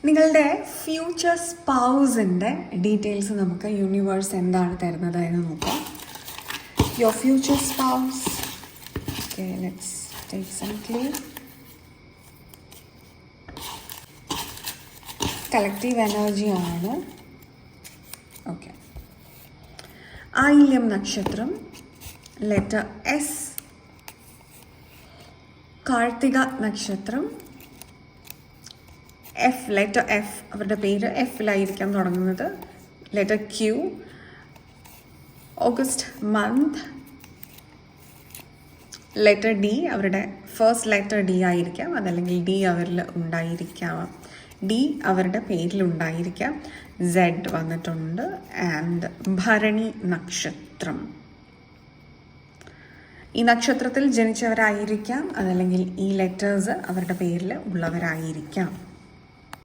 നിങ്ങളുടെ ഫ്യൂച്ചർ സ്പൗസിൻ്റെ ഡീറ്റെയിൽസ് നമുക്ക് യൂണിവേഴ്സ് എന്താണ് തരുന്നത് എന്ന് നോക്കാം. Your future spouse. Okay, let's take some clue. Collective എനർജിയാണ്. ഓക്കെ, ആയില്യം നക്ഷത്രം, ലെറ്റർ എസ്. കാർത്തിക നക്ഷത്രം, എഫ്, ലെറ്റർ എഫ്, അവരുടെ പേര് എഫിലായിരിക്കാം തുടങ്ങുന്നത്. Letter Q, August month. Letter D, അവരുടെ ഫസ്റ്റ് ലെറ്റർ ഡി ആയിരിക്കാം, അതല്ലെങ്കിൽ ഡി അവരിൽ ഉണ്ടായിരിക്കാം, ഡി അവരുടെ പേരിലുണ്ടായിരിക്കാം. സെഡ് വന്നിട്ടുണ്ട്. ആൻഡ് ഭരണി നക്ഷത്രം. ഈ നക്ഷത്രത്തിൽ ജനിച്ചവരായിരിക്കാം, അതല്ലെങ്കിൽ ഈ ലെറ്റേഴ്സ് അവരുടെ പേരിൽ ഉള്ളവരായിരിക്കാം.